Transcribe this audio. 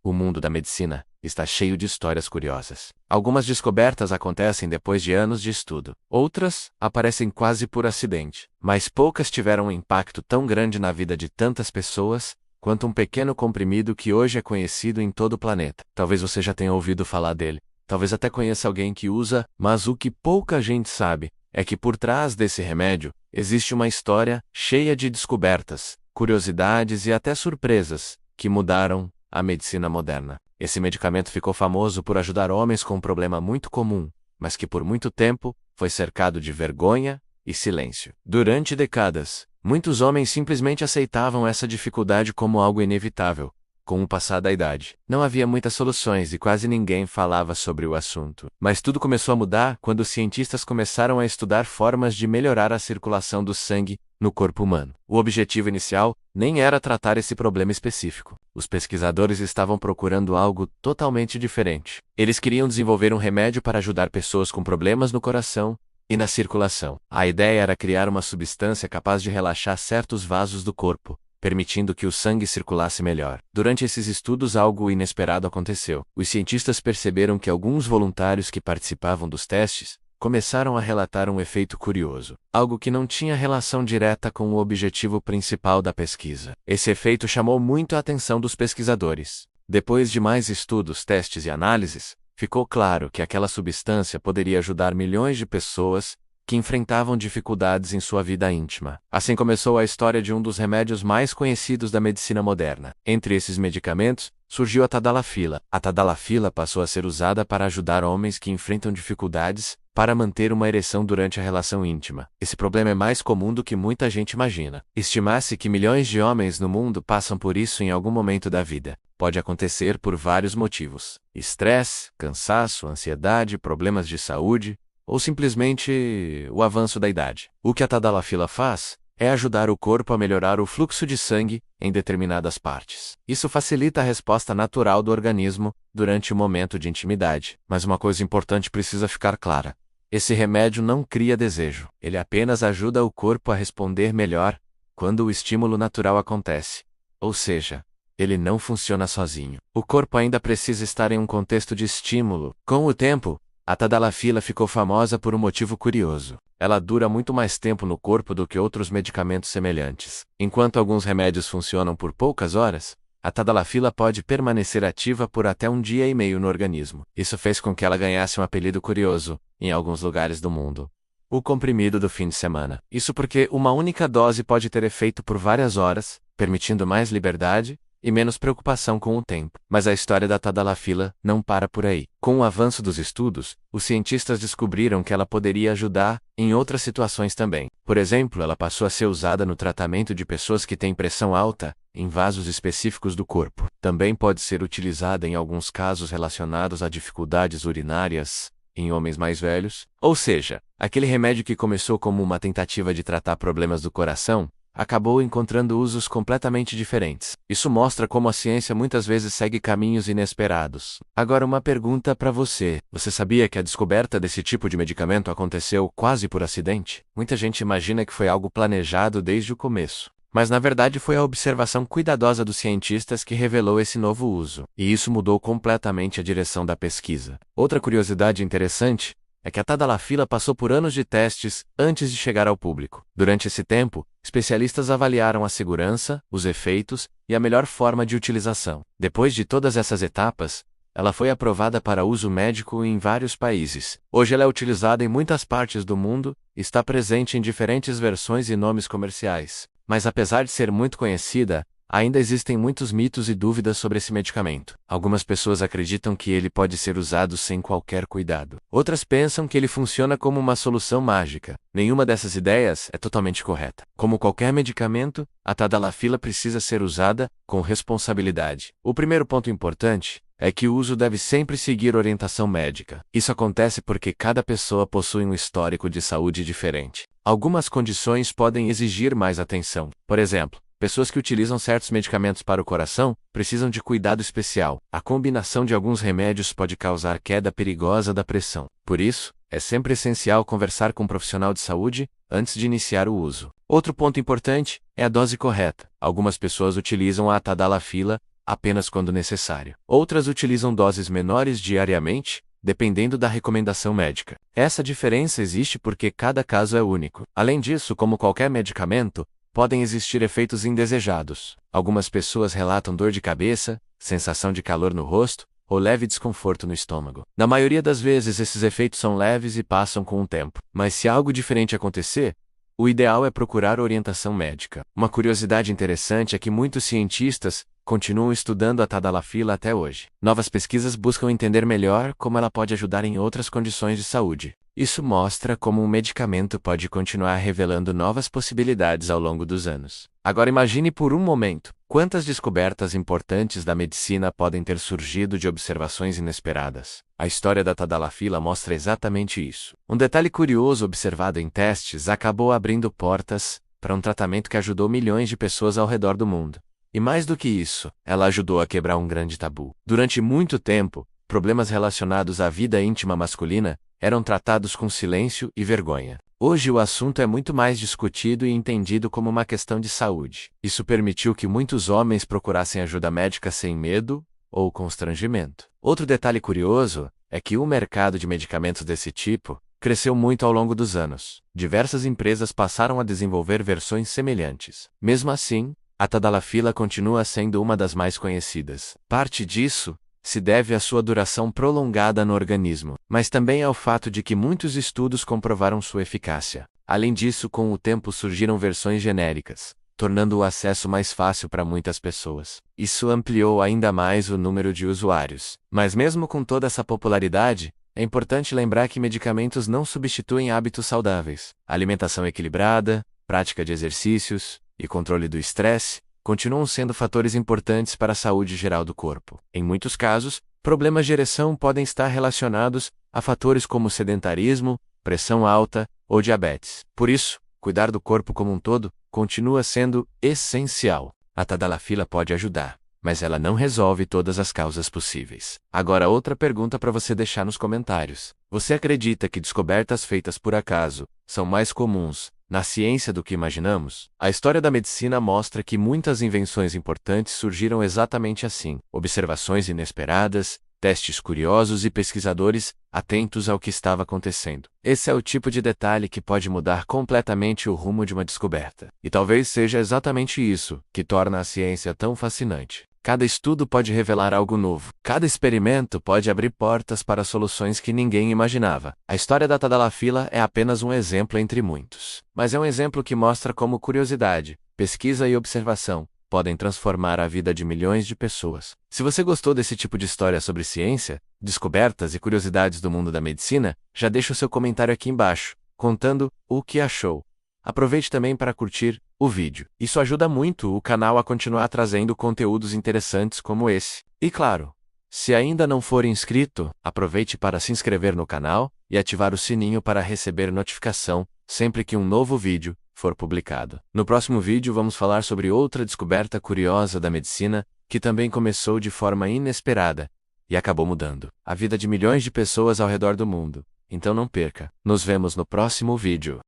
O mundo da medicina está cheio de histórias curiosas. Algumas descobertas acontecem depois de anos de estudo. Outras aparecem quase por acidente. Mas poucas tiveram um impacto tão grande na vida de tantas pessoas quanto um pequeno comprimido que hoje é conhecido em todo o planeta. Talvez você já tenha ouvido falar dele. Talvez até conheça alguém que usa, mas o que pouca gente sabe é que por trás desse remédio existe uma história cheia de descobertas, curiosidades e até surpresas que mudaram a medicina moderna. Esse medicamento ficou famoso por ajudar homens com um problema muito comum, mas que por muito tempo foi cercado de vergonha e silêncio. Durante décadas, muitos homens simplesmente aceitavam essa dificuldade como algo inevitável. Com o passar da idade, não havia muitas soluções e quase ninguém falava sobre o assunto. Mas tudo começou a mudar quando os cientistas começaram a estudar formas de melhorar a circulação do sangue no corpo humano. O objetivo inicial nem era tratar esse problema específico. Os pesquisadores estavam procurando algo totalmente diferente. Eles queriam desenvolver um remédio para ajudar pessoas com problemas no coração e na circulação. A ideia era criar uma substância capaz de relaxar certos vasos do corpo, permitindo que o sangue circulasse melhor. Durante esses estudos, algo inesperado aconteceu. Os cientistas perceberam que alguns voluntários que participavam dos testes começaram a relatar um efeito curioso, algo que não tinha relação direta com o objetivo principal da pesquisa. Esse efeito chamou muito a atenção dos pesquisadores. Depois de mais estudos, testes e análises, ficou claro que aquela substância poderia ajudar milhões de pessoas que enfrentavam dificuldades em sua vida íntima. Assim começou a história de um dos remédios mais conhecidos da medicina moderna. Entre esses medicamentos, surgiu a tadalafila. A tadalafila passou a ser usada para ajudar homens que enfrentam dificuldades para manter uma ereção durante a relação íntima. Esse problema é mais comum do que muita gente imagina. Estima-se que milhões de homens no mundo passam por isso em algum momento da vida. Pode acontecer por vários motivos: estresse, cansaço, ansiedade, problemas de saúde, ou simplesmente o avanço da idade. O que a tadalafila faz é ajudar o corpo a melhorar o fluxo de sangue em determinadas partes. Isso facilita a resposta natural do organismo durante o momento de intimidade. Mas uma coisa importante precisa ficar clara: esse remédio não cria desejo. Ele apenas ajuda o corpo a responder melhor quando o estímulo natural acontece. Ou seja, ele não funciona sozinho. O corpo ainda precisa estar em um contexto de estímulo. Com o tempo, a tadalafila ficou famosa por um motivo curioso. Ela dura muito mais tempo no corpo do que outros medicamentos semelhantes. Enquanto alguns remédios funcionam por poucas horas, a tadalafila pode permanecer ativa por até 1 dia e meio no organismo. Isso fez com que ela ganhasse um apelido curioso em alguns lugares do mundo: o comprimido do fim de semana. Isso porque uma única dose pode ter efeito por várias horas, permitindo mais liberdade e menos preocupação com o tempo. Mas a história da tadalafila não para por aí. Com o avanço dos estudos, os cientistas descobriram que ela poderia ajudar em outras situações também. Por exemplo, ela passou a ser usada no tratamento de pessoas que têm pressão alta em vasos específicos do corpo. Também pode ser utilizada em alguns casos relacionados a dificuldades urinárias em homens mais velhos. Ou seja, aquele remédio que começou como uma tentativa de tratar problemas do coração acabou encontrando usos completamente diferentes. Isso mostra como a ciência muitas vezes segue caminhos inesperados. Agora, uma pergunta para você: você sabia que a descoberta desse tipo de medicamento aconteceu quase por acidente? Muita gente imagina que foi algo planejado desde o começo. Mas na verdade foi a observação cuidadosa dos cientistas que revelou esse novo uso. E isso mudou completamente a direção da pesquisa. Outra curiosidade interessante é que a tadalafila passou por anos de testes antes de chegar ao público. Durante esse tempo, especialistas avaliaram a segurança, os efeitos e a melhor forma de utilização. Depois de todas essas etapas, ela foi aprovada para uso médico em vários países. Hoje ela é utilizada em muitas partes do mundo e está presente em diferentes versões e nomes comerciais. Mas apesar de ser muito conhecida, ainda existem muitos mitos e dúvidas sobre esse medicamento. Algumas pessoas acreditam que ele pode ser usado sem qualquer cuidado. Outras pensam que ele funciona como uma solução mágica. Nenhuma dessas ideias é totalmente correta. Como qualquer medicamento, a tadalafila precisa ser usada com responsabilidade. O primeiro ponto importante é que o uso deve sempre seguir orientação médica. Isso acontece porque cada pessoa possui um histórico de saúde diferente. Algumas condições podem exigir mais atenção. Por exemplo, pessoas que utilizam certos medicamentos para o coração precisam de cuidado especial. A combinação de alguns remédios pode causar queda perigosa da pressão. Por isso, é sempre essencial conversar com um profissional de saúde antes de iniciar o uso. Outro ponto importante é a dose correta. Algumas pessoas utilizam a tadalafila apenas quando necessário. Outras utilizam doses menores diariamente, dependendo da recomendação médica. Essa diferença existe porque cada caso é único. Além disso, como qualquer medicamento, podem existir efeitos indesejados. Algumas pessoas relatam dor de cabeça, sensação de calor no rosto, ou leve desconforto no estômago. Na maioria das vezes, esses efeitos são leves e passam com o tempo. Mas se algo diferente acontecer, o ideal é procurar orientação médica. Uma curiosidade interessante é que muitos cientistas continuam estudando a tadalafila até hoje. Novas pesquisas buscam entender melhor como ela pode ajudar em outras condições de saúde. Isso mostra como um medicamento pode continuar revelando novas possibilidades ao longo dos anos. Agora imagine por um momento, quantas descobertas importantes da medicina podem ter surgido de observações inesperadas. A história da tadalafila mostra exatamente isso. Um detalhe curioso observado em testes acabou abrindo portas para um tratamento que ajudou milhões de pessoas ao redor do mundo. E mais do que isso, ela ajudou a quebrar um grande tabu. Durante muito tempo, problemas relacionados à vida íntima masculina eram tratados com silêncio e vergonha. Hoje o assunto é muito mais discutido e entendido como uma questão de saúde. Isso permitiu que muitos homens procurassem ajuda médica sem medo ou constrangimento. Outro detalhe curioso é que o mercado de medicamentos desse tipo cresceu muito ao longo dos anos. Diversas empresas passaram a desenvolver versões semelhantes. Mesmo assim, a tadalafila continua sendo uma das mais conhecidas. Parte disso se deve à sua duração prolongada no organismo, mas também ao fato de que muitos estudos comprovaram sua eficácia. Além disso, com o tempo surgiram versões genéricas, tornando o acesso mais fácil para muitas pessoas. Isso ampliou ainda mais o número de usuários. Mas mesmo com toda essa popularidade, é importante lembrar que medicamentos não substituem hábitos saudáveis. Alimentação equilibrada, prática de exercícios e controle do estresse continuam sendo fatores importantes para a saúde geral do corpo. Em muitos casos, problemas de ereção podem estar relacionados a fatores como sedentarismo, pressão alta ou diabetes. Por isso, cuidar do corpo como um todo continua sendo essencial. A tadalafila pode ajudar, mas ela não resolve todas as causas possíveis. Agora outra pergunta para você deixar nos comentários. Você acredita que descobertas feitas por acaso são mais comuns na ciência do que imaginamos? A história da medicina mostra que muitas invenções importantes surgiram exatamente assim: observações inesperadas, testes curiosos e pesquisadores atentos ao que estava acontecendo. Esse é o tipo de detalhe que pode mudar completamente o rumo de uma descoberta. E talvez seja exatamente isso que torna a ciência tão fascinante. Cada estudo pode revelar algo novo. Cada experimento pode abrir portas para soluções que ninguém imaginava. A história da tadalafila é apenas um exemplo entre muitos. Mas é um exemplo que mostra como curiosidade, pesquisa e observação podem transformar a vida de milhões de pessoas. Se você gostou desse tipo de história sobre ciência, descobertas e curiosidades do mundo da medicina, já deixa o seu comentário aqui embaixo, contando o que achou. Aproveite também para curtir o vídeo. Isso ajuda muito o canal a continuar trazendo conteúdos interessantes como esse. E claro, se ainda não for inscrito, aproveite para se inscrever no canal e ativar o sininho para receber notificação sempre que um novo vídeo for publicado. No próximo vídeo vamos falar sobre outra descoberta curiosa da medicina que também começou de forma inesperada e acabou mudando a vida de milhões de pessoas ao redor do mundo. Então não perca. Nos vemos no próximo vídeo.